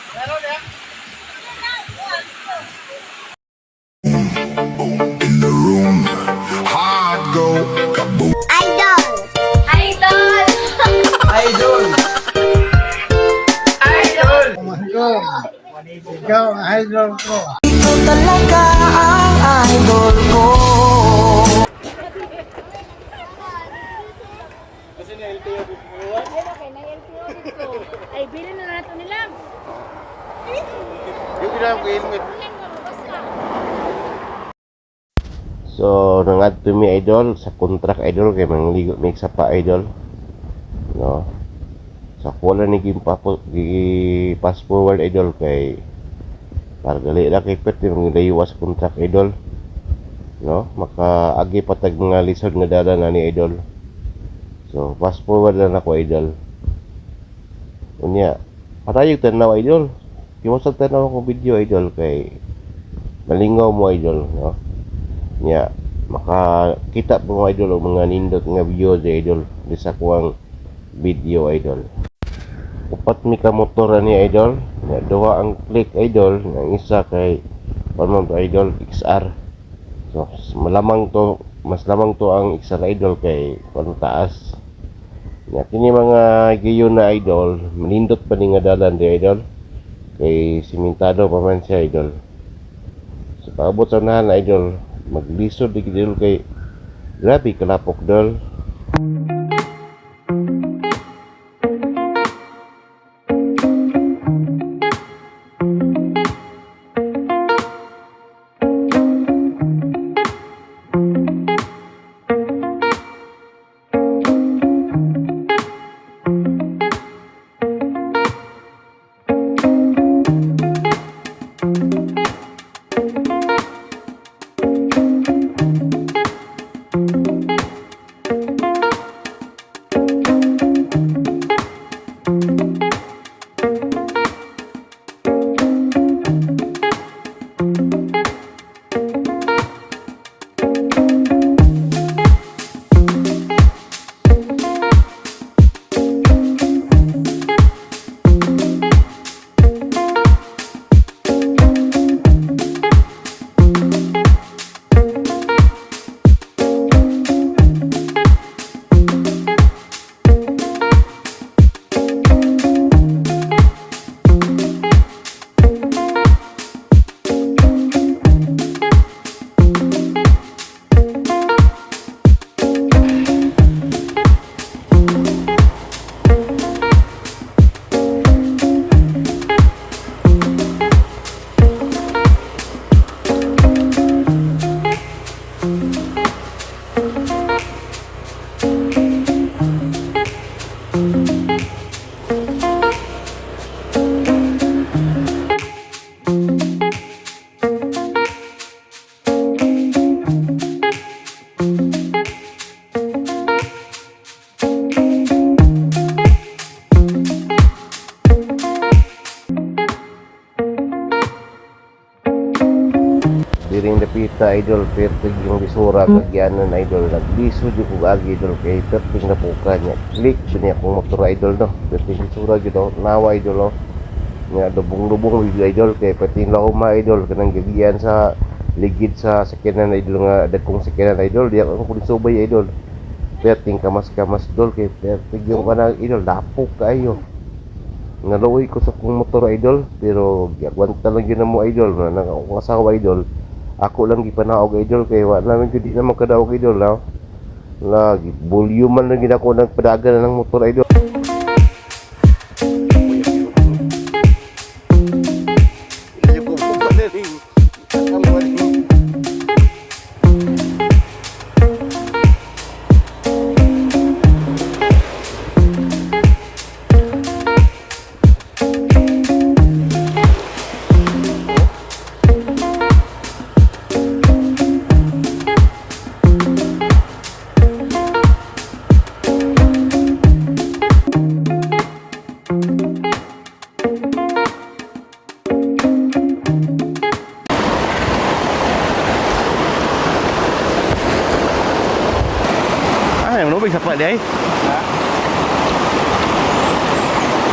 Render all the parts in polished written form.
In the room, hard go, kaboom. Idol! Idol! Idol! Idol! Idol! Ikaw ang idol ko. Ito talaga ang idol ko. Ay, bilhin na natin nila. Yung pinang helmet. So nangadto mi idol sa contract idol kay mangligo mi sa pa idol. No. Sa wala ni pass forward idol kay para gali ra kay pet yung layuwas contract idol. No, makaagi patag mga lisod nga dala na ni idol. So fast forward lang ako idol. Unya, patayog tanaw idol. Kimusag tanaw ko video idol kay malingaw mo idol, no. Nya makakita po mga idol o mga nindot nga video di idol di sa kuwang video idol. Upat mi ka motor ni idol. Nya duha ang click idol, ang isa kay Palmont idol XR. So mas lamang to ang XR idol kay pantaas. Nya kini mga giyon na idol, manindot pa ni nga dalan di idol. Kay simentado pa man siya idol. So paabot sa unahan idol, maglisod di idol kay grabe kalapok dol. Diring dapita idol pertig yung bisura kagyanan idol naglisod yung kugagi idol kay perting na puka niya click ba niya kung motor idol no perting bisura yun nawa idol no nga lubong-lubong idol kay perting lahuma idol kanang gagiyan sa ligid sa sakyanan idol nga dagkong sakyanan idol diya ang kulisubay idol perting kamas-kamas idol kay perting yung kanang idol lapok kayo naluoy ko sa kong motor idol pero gyagwanta lang yun mo idol na akong asawa idol. Ako lang gipanaog idol kay wa namin gud di na magkadaog idol no. Lagi volume man lang gid ako nagpadagan ng motor idol. Manubig sa pwede ay?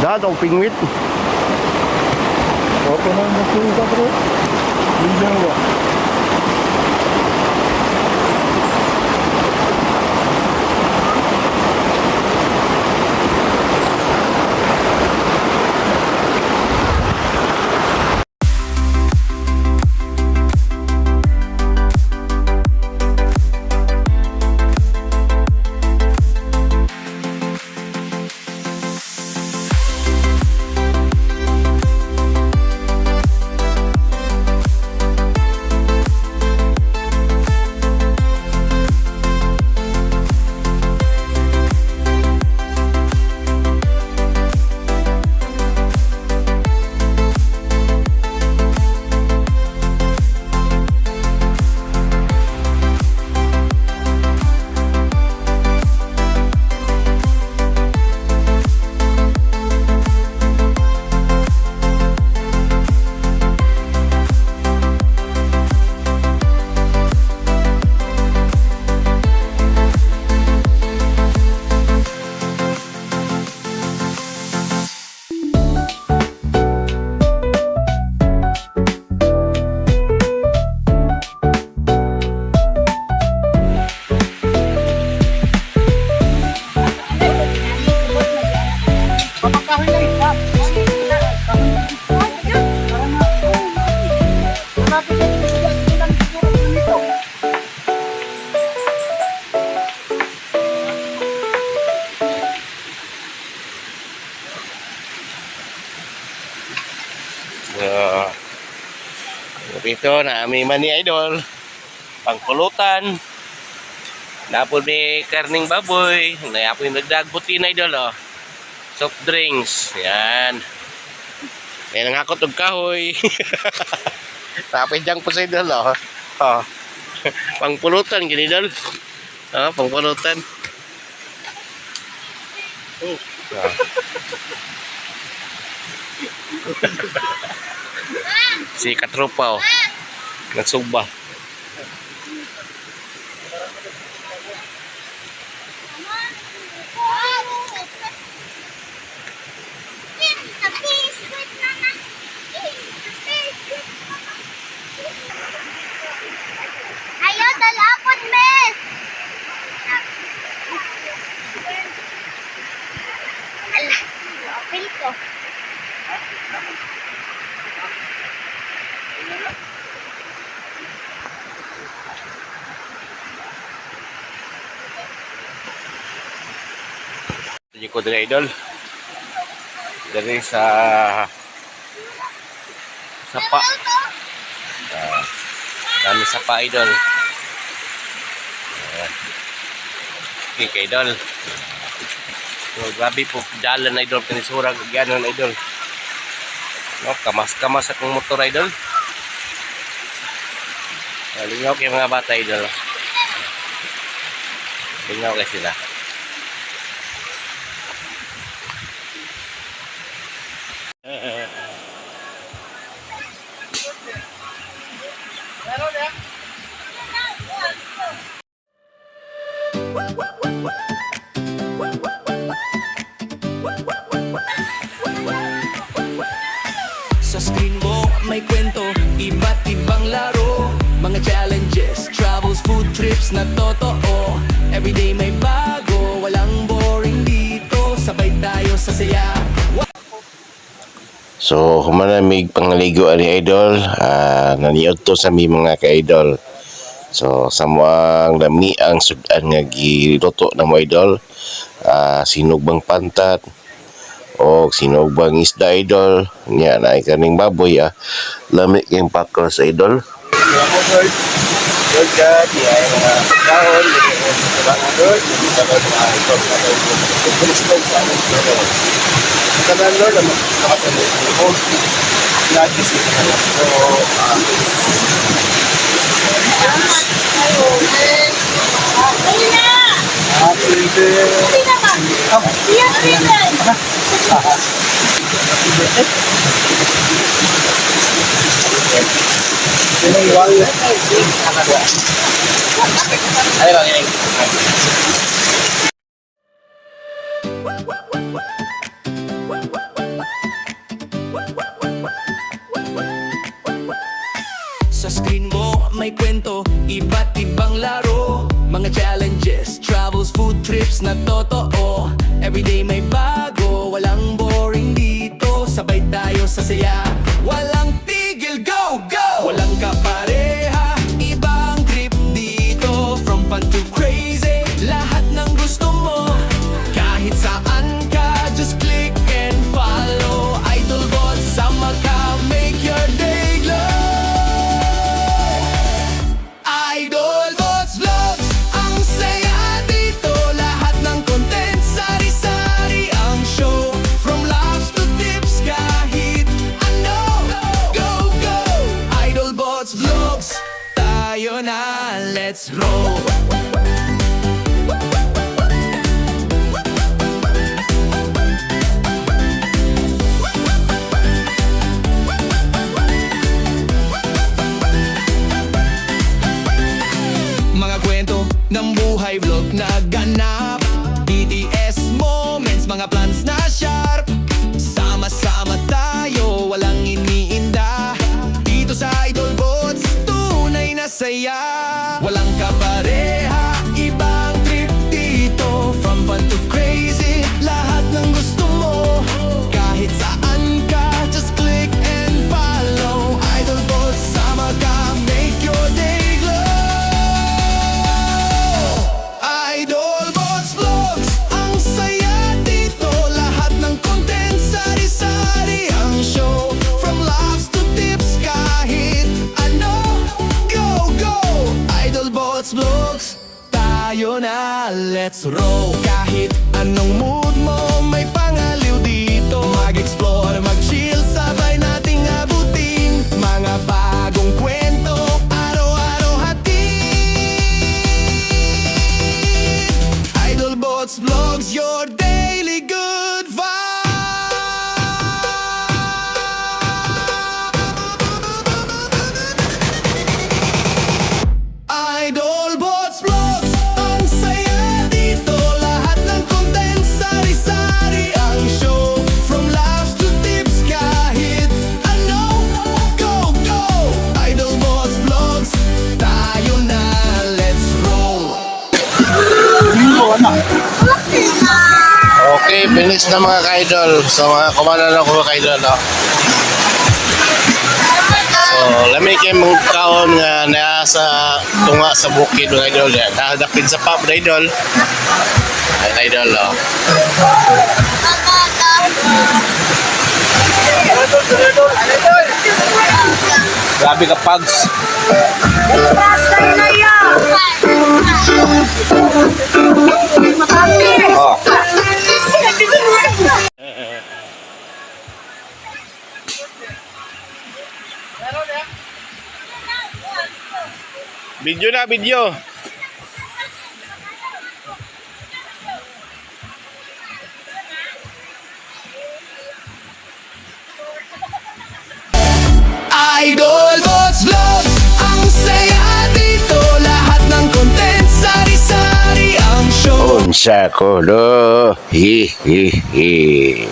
Dahat ang pingwit. Opo na ang magsuka, bro. Hindi ba? Ito na may mani idol. Pangpulutan. Napon may karning baboy. Napon yung nagdagbutin idol oh. Soft drinks. Yan. Yan ang akot og kahoy. Tapos dyan po sa idol oh. Oh. Pangpulutan gini idol. Oh, pangpulutan. Oh. Si katropa oh. Nagsugba. Ayo, dalapon, miss! Alah, apil ko. Tunjuk ko dari idol. Dari sa sapa. Kami sapa idol. Okay, kay idol. So, grabe po dalan idol kanisurag ganon idol. No, kamas-kamas akong motor idol. Lingaw kay mga bata idol. Lingaw kay sila. Sa screen mo may kwento, iba't ibang laro, mga challenges, travels, food trips na totoo. Everyday may bago, walang boring dito, sabay tayo sa saya. So, humanamig pangaligo ani idol. Naniod to sa mi mga ka-idol. So, sa muang lami ang sudan nga giluto na mo idol. Sinugbang pantat o sinugbang isda idol. Nya na kaning baboy lami yung pakro sa idol. Good God, yeah, mga kaon, mga Lord, mga ito, kanan Lord, ang makapanood ko, lagi sila na lang. So, happy may kwento, iba't ibang laro. Mga challenges, travels, food trips na totoo. Everyday may bago, walang boring dito. Sabay tayo sa saya, walang tigil, go, go! Walang kapareha, ibang trip dito. From fun to crazy, lahat ng gusto mo. Kahit saan ka, just click and follow. Idolbots, sama ka, make your day glow. Idolbots Vlogs, ang saya dito. Lahat ng content, sari-sari ang show. From laughs to tips, kahit ano. Go, go! Idolbots Vlogs, tayo na, let's roll. Mga kwento ng buhay, vlog na ganap. BTS moments, mga plans na sharp. Sama-sama tayo, walang iniinda. Dito sa Idolbots, tunay na saya. Walang kapareha, ibang trip dito. From fun to crazy, lahat ng gusto mo. Kahit saan ka, just click and follow. Idolbots, sama ka, make your day glow. Idolbots Vlogs, ang saya dito. Lahat ng content, sari-sari ang show. From laughs to tips, kahit ano. Go, go! Idolbots Vlogs, tayo na, let's roll. Kahit anong mood mo, may pangaliw dito. Mag-explore, mag-chill, sabay nating abutin. Mga bagong kwento, araw-araw hatid. Idolbots Vlogs, your daily good vibe. Idolbots Vlogs, ang saya dito. Lahat ng content, sari-sari ang show. From laughs to tips, kahit ano. Go, go! Idolbots Vlogs, tayo na, let's roll. Okay, finish na mga ka-idol. So mga kumana na ko ka-idol, no? So, lamig kayo mong kaon nga nasa tunga sa bukid mga idol. Nakadapid sa pub na idol. Ay, idol, no? Grabe ka, Pugs. Oh. Video na, video. Idolbots Vlogs, ang saya dito. Lahat ng content, sari-sari ang show. Unsa ko, lo. Hi, hi, hi.